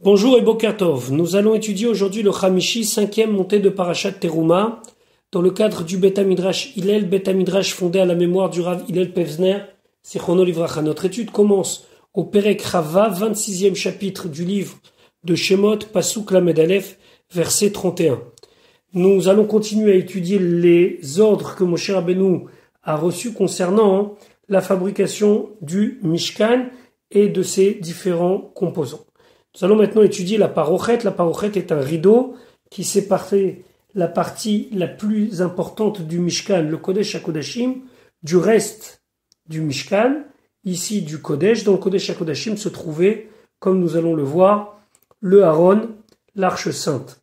Bonjour et Boker Tov. Nous allons étudier aujourd'hui le Chamishi, cinquième montée de Parashat Teruma, dans le cadre du Beth Midrash Hillel, Beth Midrash fondé à la mémoire du Rav Hillel Pevzner, Zichrono Livracha. Notre étude commence au Perek Rava, 26e chapitre du livre de Shemot, Pasuk Lamed Aleph, verset 31. Nous allons continuer à étudier les ordres que Moshe Rabbeinu a reçus concernant la fabrication du Mishkan et de ses différents composants. Nous allons maintenant étudier la parochet. La parochet est un rideau qui séparait la partie la plus importante du Mishkan, le Kodesh HaKodashim, du reste du Mishkan, ici du Kodesh. Dans le Kodesh HaKodashim se trouvait, comme nous allons le voir, le Aaron, l'arche sainte.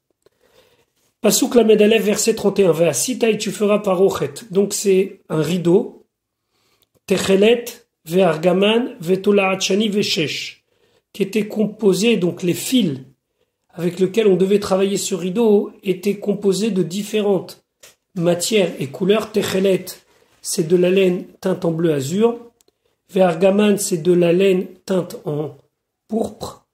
Pasuk Lamed Aleph, verset 31. Ve'asita, tu feras parochet. Donc c'est un rideau. Techelet, ve'argaman, ve'tola'at shani, ve'shesh, qui était composé, donc les fils avec lesquels on devait travailler ce rideau étaient composés de différentes matières et couleurs. Techelet, c'est de la laine teinte en bleu azur. Ve'argaman, c'est de la laine teinte en pourpre.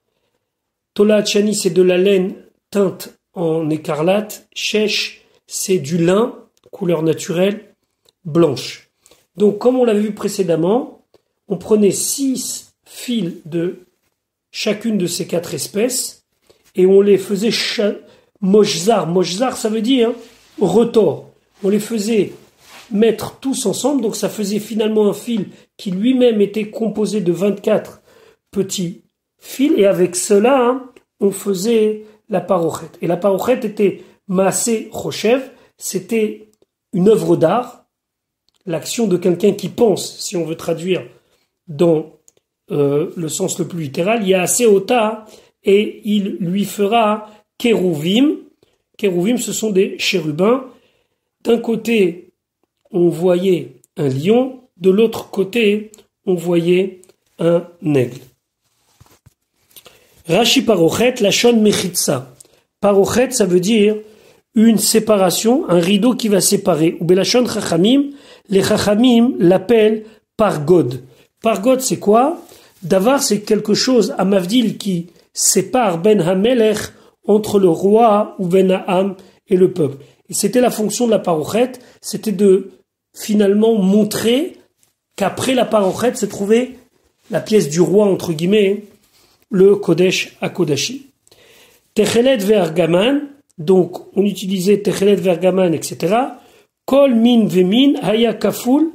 Tola'at shani, c'est de la laine teinte en écarlate. Shesh, c'est du lin, couleur naturelle, blanche. Donc, comme on l'avait vu précédemment, on prenait 6 fils de chacune de ces 4 espèces et on les faisait moshzar. Moshzar, ça veut dire retors. On les faisait mettre tous ensemble, donc ça faisait finalement un fil qui lui-même était composé de 24 petits fils, et avec cela, on faisait la parochet. Et la parochet était maaseh choshev, c'était une œuvre d'art, l'action de quelqu'un qui pense, si on veut traduire dans le sens le plus littéral. Il y a Seota et il lui fera Kérouvim. Kérouvim, ce sont des chérubins. D'un côté, on voyait un lion, de l'autre côté, on voyait un aigle. Rashi Parochet, Lachon Mechitsa. Parochet, ça veut dire une séparation, un rideau qui va séparer. Ou Belachon Chachamim, les Chachamim l'appellent Pargod. Pargod, c'est quoi? Davar, c'est quelque chose à Mavdil qui sépare Ben Hamelech entre le roi ou Ben Ha'am et le peuple. Et c'était la fonction de la parochet, c'était de finalement montrer qu'après la parochet se trouvait la pièce du roi, entre guillemets, le Kodesh HaKodashim. Techelet ve'argaman, donc on utilisait Techelet ve'argaman, etc. Kol min ve'min haya kaful.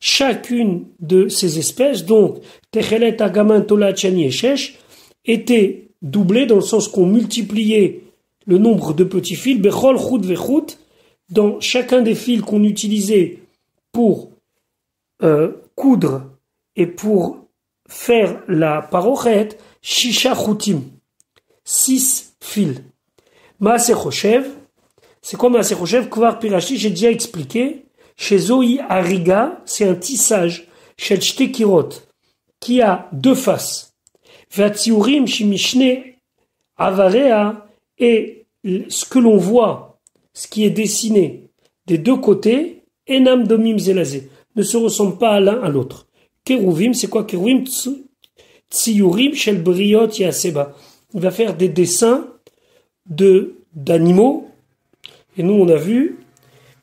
Chacune de ces espèces, donc Techelet, Argaman, Tola'at shani et Shesh, était doublée dans le sens qu'on multipliait le nombre de petits fils, Bechol chut vechut, dans chacun des fils qu'on utilisait pour coudre et pour faire la parochet, Shisha chutim, 6 fils. Maaseh choshev, c'est quoi Maaseh choshev? Kvar pirashi, j'ai déjà expliqué. Chez Zoï Ariga, c'est un tissage, chez Shtekirot, qui a 2 faces. Vatsiurim Shimishne Avarea, et ce que l'on voit, ce qui est dessiné des 2 côtés, Enam Domim Zelazé, ne se ressemble pas l'un à l'autre. Kérouvim, c'est quoi Kérouvim? Tsiurim Shel Briot Yaseba. Il va faire des dessins d'animaux, et nous on a vu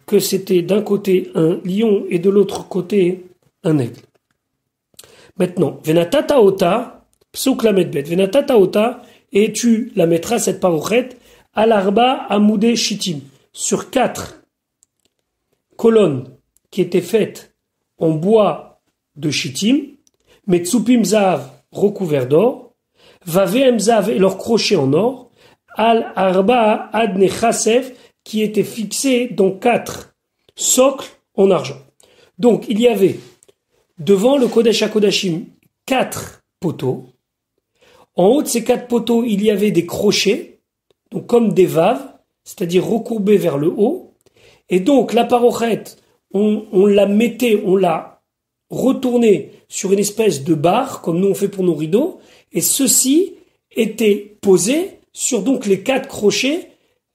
que c'était d'un côté un lion et de l'autre côté un aigle. Maintenant, Venatata Ota, Psouk Lamed Bet, Venatata Ota, et tu la mettras, cette parochet, à l'arba amoudé shitim, sur 4 colonnes qui étaient faites en bois de shitim, Metsupim Zahav, recouvert d'or, Vaveem Zahav et leurs crochets en or, Al Arba Adne Chasef, qui était fixé dans 4 socles en argent. Donc, il y avait devant le Kodesh HaKodashim 4 poteaux. En haut de ces 4 poteaux, il y avait des crochets, donc comme des vaves, c'est-à-dire recourbés vers le haut. Et donc, la parochet, on la mettait, on la retournait sur une espèce de barre, comme nous on fait pour nos rideaux, et ceci était posé sur donc les 4 crochets,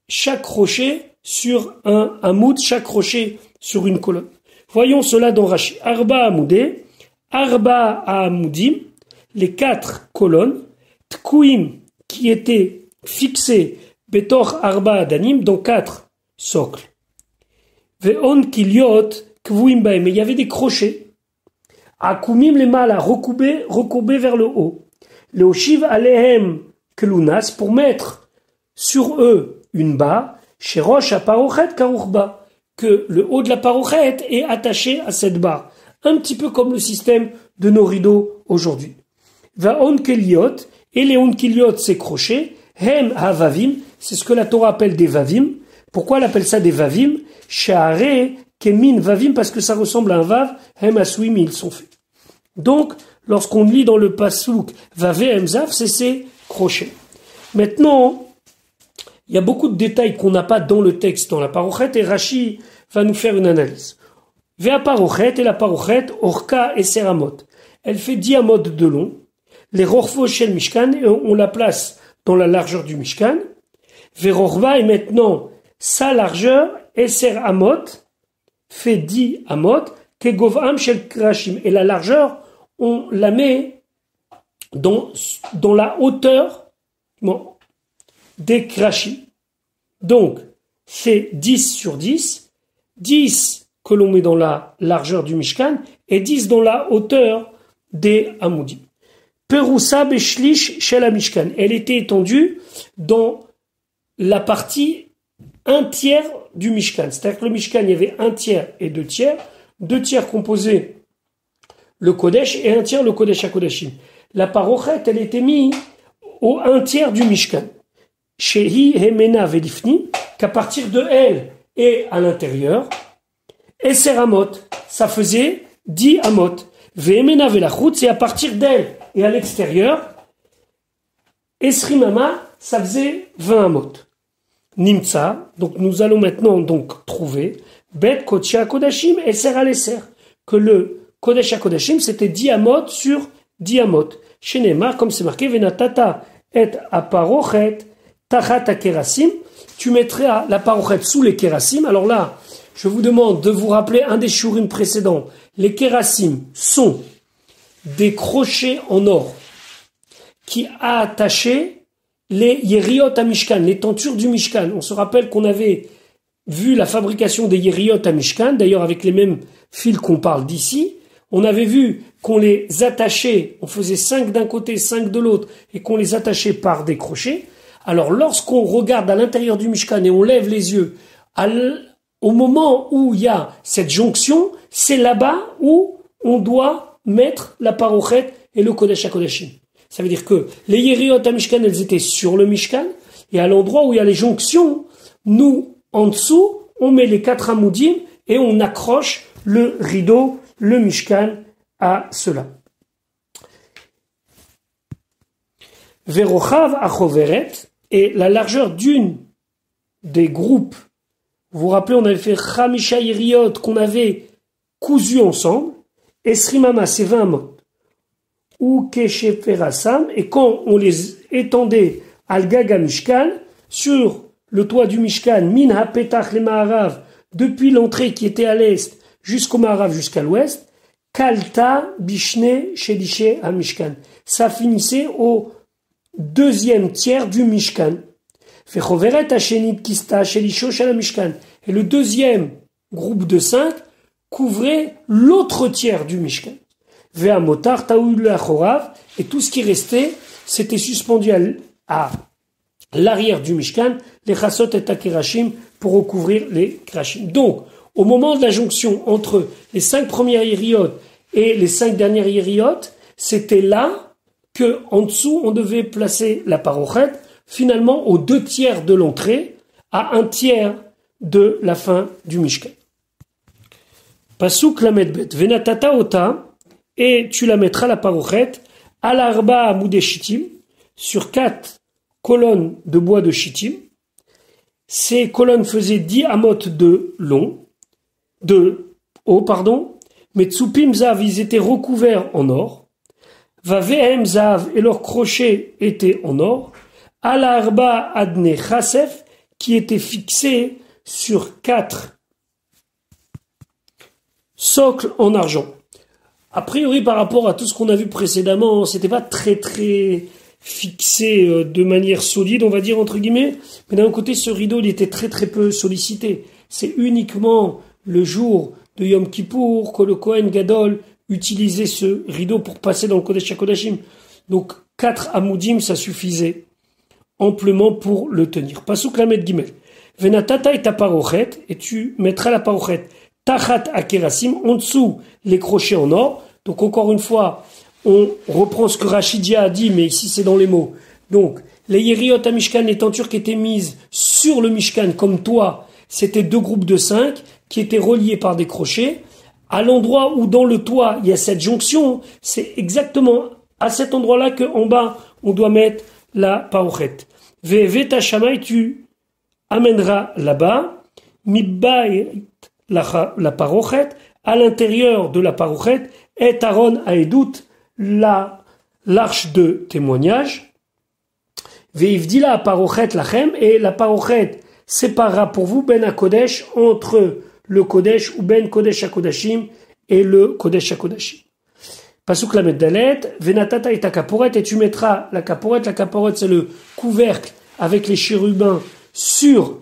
chaque crochet sur un hamoud, chaque crochet sur une colonne. Voyons cela dans Rashi. Arba amoudé, Arba amoudim, les 4 colonnes, Tkouim qui étaient fixés betor arba adanim dans 4 socles. Ve'on kiliot kvuim baem, mais il y avait des crochets. Akumim les mâles recourbés vers le haut. Le oshiv alehem kelunas, pour mettre sur eux une barre, chez roche à parochet karouchba, que le haut de la parochet est attaché à cette barre. Un petit peu comme le système de nos rideaux aujourd'hui. Va onkeliot, et les onkeliot, ces crochets, hem havavim, c'est ce que la Torah appelle des vavim. Pourquoi elle appelle ça des vavim? Sha'are kemin vavim, parce que ça ressemble à un vav, hem aswim, ils sont faits. Donc, lorsqu'on lit dans le pasouk vave hem zav, c'est ces crochets. Maintenant, il y a beaucoup de détails qu'on n'a pas dans le texte, dans la parochet, et Rashi va nous faire une analyse. Vea parochet, et la parochet, orka et seramot. Elle fait 10 amot de long. Les rorfo shel mishkan, et on la place dans la largeur du mishkan. Verorva, et maintenant, sa largeur, eser amot, fait 10 amot, kegovam shel krashim. Et la largeur, on la met dans la hauteur, des krashim. Donc, c'est 10 sur 10, 10 que l'on met dans la largeur du Mishkan, et 10 dans la hauteur des Hamoudim. Peroussa beshlish shel Mishkan. Elle était étendue dans la partie 1/3 du Mishkan. C'est-à-dire que le Mishkan, il y avait 1/3 et 2/3. 2/3 composaient le Kodesh et 1/3 le Kodesh HaKodashim. La parochet, elle était mise au 1/3 du Mishkan. Shehi Hemena Velifni, qu'à partir de elle et à l'intérieur, Eser Amot, ça faisait 10 Amot. Vehemena Velachut, c'est à partir d'elle et à l'extérieur, Esrimama, ça faisait 20 Amot. Nimtsa, donc nous allons maintenant donc trouver Bet Kodesh HaKodashim Eser al Eser, que le Kodesh HaKodashim c'était 10 Amot sur 10 Amot. Chez Neymar, comme c'est marqué, Venatata et Aparochet, Tachat Kerasim, tu mettrais la parochet sous les Kerasim. Alors là, je vous demande de vous rappeler un des shurim précédents. Les Kerasim sont des crochets en or qui attachaient les Yeriot à Mishkan, les tentures du Mishkan. On se rappelle qu'on avait vu la fabrication des Yeriot à Mishkan, d'ailleurs avec les mêmes fils qu'on parle d'ici. On avait vu qu'on les attachait, on faisait 5 d'un côté, 5 de l'autre, et qu'on les attachait par des crochets. Alors, lorsqu'on regarde à l'intérieur du Mishkan et on lève les yeux, au moment où il y a cette jonction, c'est là-bas où on doit mettre la parochet et le Kodesh HaKodashim. Ça veut dire que les Yeriot à Mishkan, elles étaient sur le Mishkan, et à l'endroit où il y a les jonctions, nous, en dessous, on met les 4 amoudim et on accroche le rideau, le Mishkan, à cela. Verochav achoveret, et la largeur d'une des groupes, vous vous rappelez, on avait fait Chamisha Yeriot qu'on avait cousu ensemble, et Srimama, c'est 20 amot, ou Kesheferasam, et quand on les étendait al Gaga Mishkan, sur le toit du Mishkan, Min HaPetach le Maharav, depuis l'entrée qui était à l'est jusqu'au Maharav, jusqu'à l'ouest, Kalta Bishne Shedishe HaMishkan. Ça finissait au 2e tiers du Mishkan. Et le 2e groupe de 5 couvrait l'autre tiers du Mishkan. Et tout ce qui restait, c'était suspendu à l'arrière du Mishkan, les chassot et akerashim, pour recouvrir les krashim. Donc, au moment de la jonction entre les 5 premières yériot et les 5 dernières yériot, c'était là que en dessous on devait placer la parochet, finalement aux 2/3 de l'entrée, à 1/3 de la fin du Mishkan. Pasuk lamedbet venatata ota, et tu la mettras la parochet à l'arba amoudé shittim, sur 4 colonnes de bois de shittim. Ces colonnes faisaient 10 amot de haut, mais tsupim zav, ils étaient recouverts en or. Vavehem zav, et leurs crochets étaient en or. Al-arba adne chasef, qui était fixé sur 4 socles en argent. A priori, par rapport à tout ce qu'on a vu précédemment, c'était pas très fixé de manière solide, on va dire entre guillemets. Mais d'un côté, ce rideau, il était très très peu sollicité. C'est uniquement le jour de Yom Kippour que le Kohen Gadol utilisait ce rideau pour passer dans le Kodesh HaKodashim. Donc 4 amoudim, ça suffisait amplement pour le tenir. Pasuk Lamed Gimel. Venatata et ta parochet, et tu mettras la parochet tachat akerasim, en dessous les crochets en or. Donc encore une fois, on reprend ce que Rachidia a dit, mais ici c'est dans les mots. Donc, les Yeriot à Mishkan, les tentures qui étaient mises sur le Mishkan, comme toi, c'était 2 groupes de 5 qui étaient reliés par des crochets. À l'endroit où dans le toit, il y a cette jonction, c'est exactement à cet endroit-là qu'en bas, on doit mettre la parochet. Veta Shamay, tu amèneras là-bas, Mibay la parochet, à l'intérieur de la parochet, et Aaron Aedut, l'arche de témoignage. Veivdila parochet lachem, et la parochet séparera pour vous ben HaKodesh entre le Kodesh ou ben Kodesh HaKodashim et le Kodesh HaKodashim. Pasuk Lamed Dalet, venatata et ta caporet, et tu mettras la caporet. La caporet, c'est le couvercle avec les chérubins sur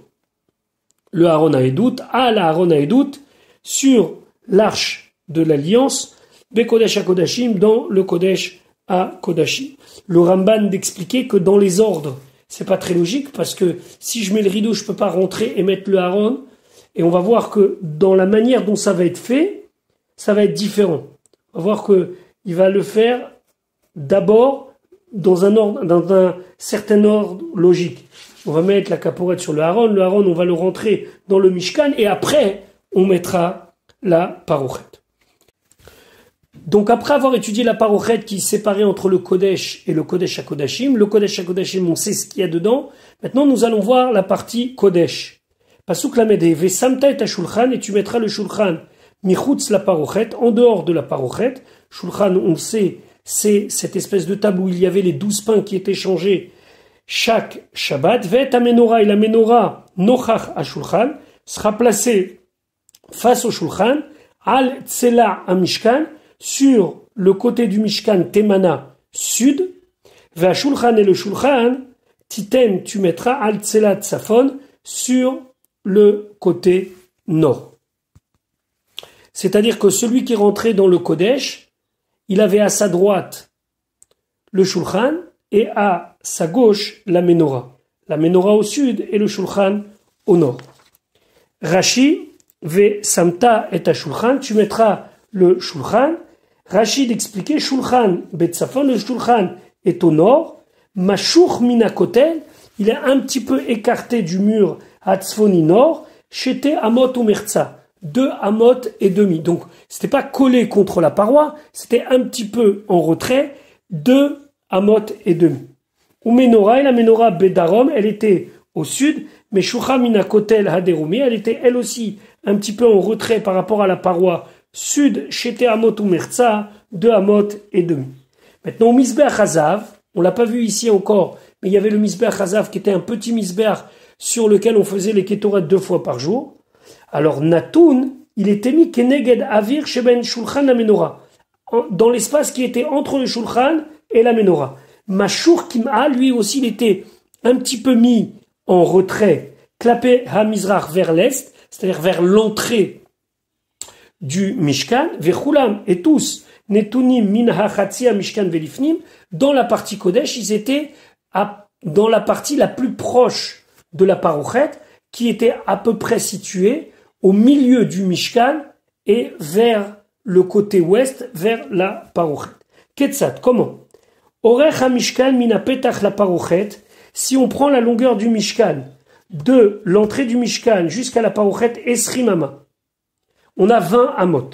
le Aaron Aedut, à la Aaron Aedut, sur l'arche de l'alliance, be Kodesh HaKodashim, dans le Kodesh HaKodashim. Le Ramban d'expliquer que dans les ordres, c'est pas très logique, parce que si je mets le rideau, je peux pas rentrer et mettre le Aaron, et on va voir que dans la manière dont ça va être fait, ça va être différent. On va voir que il va le faire d'abord dans un certain ordre logique. On va mettre la caporette sur le Aaron, on va le rentrer dans le Mishkan, et après, on mettra la parochet. Donc après avoir étudié la parochet qui est séparée entre le Kodesh et le Kodesh HaKodashim, le Kodesh HaKodashim, on sait ce qu'il y a dedans. Maintenant, nous allons voir la partie Kodesh. Pasuk Lamede, Vesamta et Shulchan, et tu mettras le Shulchan Michutz la parochet, en dehors de la parochet. Shulchan, on sait, c'est cette espèce de table où il y avait les 12 pains qui étaient changés chaque Shabbat. Vet Amenora, et la Menorah Nochach à Shulchan sera placée face au Shulchan, Al Tsela à Mishkan, sur le côté du Mishkan Temana sud. Ve Shulchan, et le Shulchan, Titen, tu mettras Al Tsela Tsafon, sur le côté nord. C'est-à-dire que celui qui rentrait dans le Kodesh, il avait à sa droite le Shulchan et à sa gauche la Menorah. La Menorah au sud et le Shulchan au nord. Rashi, ve samta et à Shulchan, tu mettras le Shulchan. Rashi d'expliquer Shulchan betzafon, le Shulchan est au nord. Mashuch minakotel, il est un petit peu écarté du mur Hatzfoni nord, Shete Amot ou Merza, 2 amot et demi. Donc, c'était pas collé contre la paroi, c'était un petit peu en retrait, 2 amot et demi. Ou Menorah, et la Menorah Bedarom, elle était au sud, mais Shucha Mina Kotel Haderumi, elle était elle aussi un petit peu en retrait par rapport à la paroi sud, Shete Amot ou Merza, 2 amot et demi. Maintenant, au Misbeach Hazav, on l'a pas vu ici encore, mais il y avait le Misbeach Hazav qui était un petit Misbeach sur lequel on faisait les Ketoret 2 fois par jour. Alors, Natoun, il était mis Keneged Avir Sheben Shulchan la Menorah, dans l'espace qui était entre le Shulchan et la Menorah. Mashur Kim'a, lui aussi, il était un petit peu mis en retrait, clapé Hamizrach vers l'est, c'est-à-dire vers l'entrée du Mishkan, Vechulam et tous, Netunim min hachatsia Mishkan velifnim, dans la partie Kodesh, ils étaient dans la partie la plus proche de la parochet, qui était à peu près située au milieu du Mishkan et vers le côté ouest, vers la parochet. Ketsat, comment? Orech ha-Mishkan mina petach la parochet, si on prend la longueur du Mishkan, de l'entrée du Mishkan jusqu'à la parochet esrimama, on a 20 amot.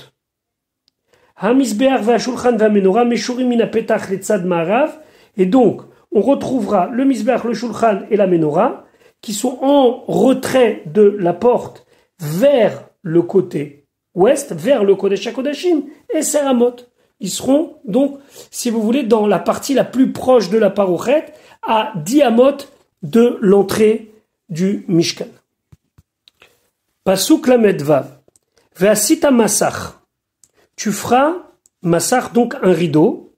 Ha-Misbeach va-Shulchan va-Menorah meshurim mina petach letzad ma'arav, et donc on retrouvera le Misbeach, le Shulchan et la Menorah, qui sont en retrait de la porte vers le côté ouest, vers le Kodesh HaKodashim, et Seramot. Ils seront donc, si vous voulez, dans la partie la plus proche de la parochet, à 10 amot de l'entrée du Mishkan. Pasuk Lamed Vav. Ve'asita masach. Tu feras masach, donc un rideau,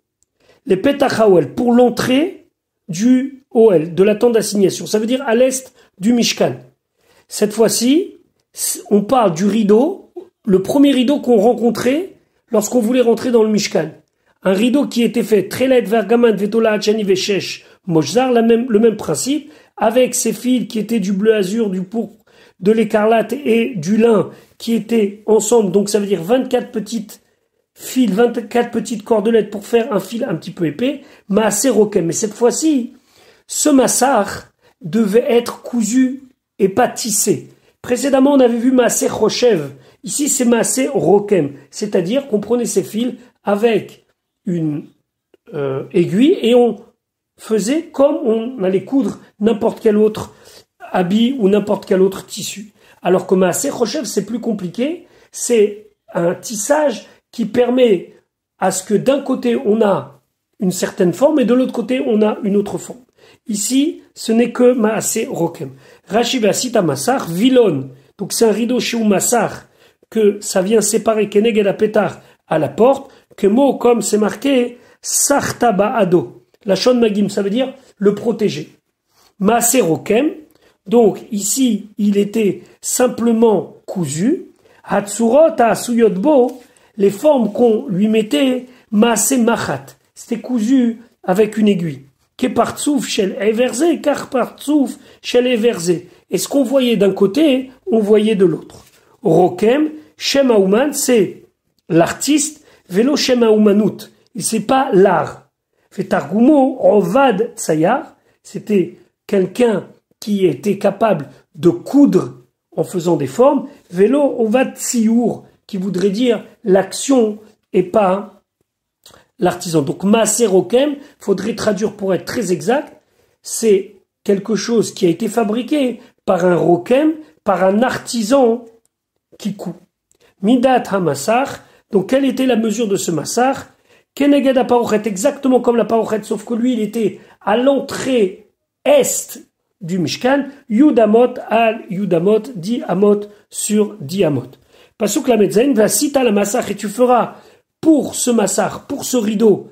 les petachawel, pour l'entrée du Ohel, de la tente d'assignation. Ça veut dire à l'est du Mishkan. Cette fois-ci, on parle du rideau, le premier rideau qu'on rencontrait lorsqu'on voulait rentrer dans le Mishkan. Un rideau qui était fait Trelet Vergaman Vetola Hachani Veshesh Moshzar, le même principe, avec ces fils qui étaient du bleu azur, du pourpre, de l'écarlate et du lin qui étaient ensemble. Donc ça veut dire 24 petites fils, 24 petites cordelettes pour faire un fil un petit peu épais. Maasé Rokem. Mais cette fois-ci, ce massar devait être cousu et pas tissé. Précédemment, on avait vu Maasé Choshev. Ici, c'est Maasé Rokem. C'est-à-dire qu'on prenait ces fils avec une aiguille et on faisait comme on allait coudre n'importe quel autre habit ou n'importe quel autre tissu. Alors que Maasé Choshev, c'est plus compliqué. C'est un tissage qui permet à ce que d'un côté on a une certaine forme et de l'autre côté on a une autre forme. Ici, ce n'est que Maasé Rokem. Rashi Vasita Massar, Vilon. Donc c'est un rideau chez Massar que ça vient séparer Keneged à Pétar à la porte, que mot comme c'est marqué Sarta Ba'ado. La Shon Magim, ça veut dire le protéger. Maasé Rokem. Donc ici, il était simplement cousu. Hatsurot Asuyotbo, les formes qu'on lui mettait, Maasé Machat. C'était cousu avec une aiguille. Kepartsouf shel Everze, Karpartsouf shel Everze. Et ce qu'on voyait d'un côté, on voyait de l'autre. Rokem, Shem Haouman, c'est l'artiste, Velo Shem Haoumanut. Et c'est pas l'art. Fetargumo, Ovad Tsayar, c'était quelqu'un qui était capable de coudre en faisant des formes. Velo Ovad Tsiour, qui voudrait dire l'action et pas l'artisan. Donc Maasé Rokem, faudrait traduire pour être très exact, c'est quelque chose qui a été fabriqué par un Rokem, par un artisan qui coud. Midat HaMassar, donc quelle était la mesure de ce massar? Keneged HaParochet, exactement comme la Parochet, sauf que lui il était à l'entrée est du Mishkan, Yudamot al Yudamot, 10 amot sur 10 amot. Pasuk la Medzain, va citer la massar et tu feras pour ce massar, pour ce rideau,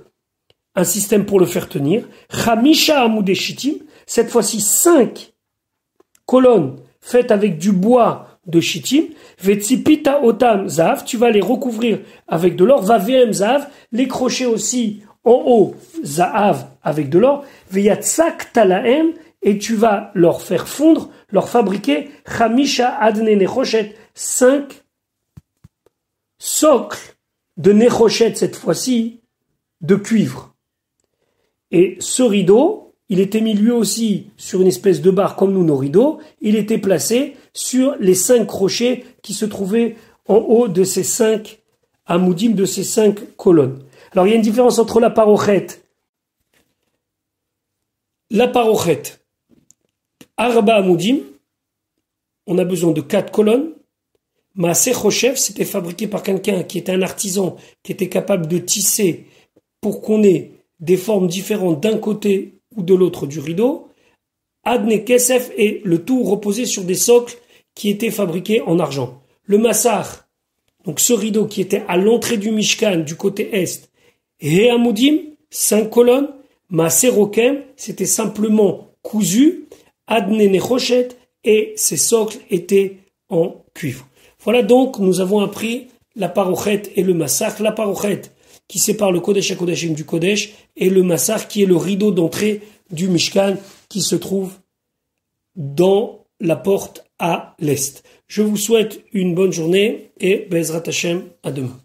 un système pour le faire tenir. Chamisha Amoudé Shittim, cette fois-ci 5 colonnes faites avec du bois de Shittim. Vetsipita Otam Zav, tu vas les recouvrir avec de l'or. Va VM Zav, les crochets aussi en haut, Zahav avec de l'or. Veyatsak Talaem, et tu vas leur faire fondre, leur fabriquer Chamisha Adne Nechoshet, 5 socles de Nechoshet, cette fois-ci, de cuivre. Et ce rideau, il était mis lui aussi sur une espèce de barre comme nous nos rideaux, il était placé sur les 5 crochets qui se trouvaient en haut de ces 5 amoudim, de ces 5 colonnes. Alors il y a une différence entre la parochet, Arba amoudim, on a besoin de 4 colonnes. Maasé Choshev, c'était fabriqué par quelqu'un qui était un artisan, qui était capable de tisser pour qu'on ait des formes différentes d'un côté ou de l'autre du rideau. Adne Kesef, et le tout reposait sur des socles qui étaient fabriqués en argent. Le massar, donc ce rideau qui était à l'entrée du Mishkan, du côté est, et amoudim, 5 colonnes. Maasé Rokem, c'était simplement cousu. Adne Nechoshet, et ces socles étaient en cuivre. Voilà donc, nous avons appris la parochet et le massar. La parochet qui sépare le Kodesh HaKodashim du Kodesh et le massar qui est le rideau d'entrée du Mishkan qui se trouve dans la porte à l'est. Je vous souhaite une bonne journée et Be'ezrat Hashem, à demain.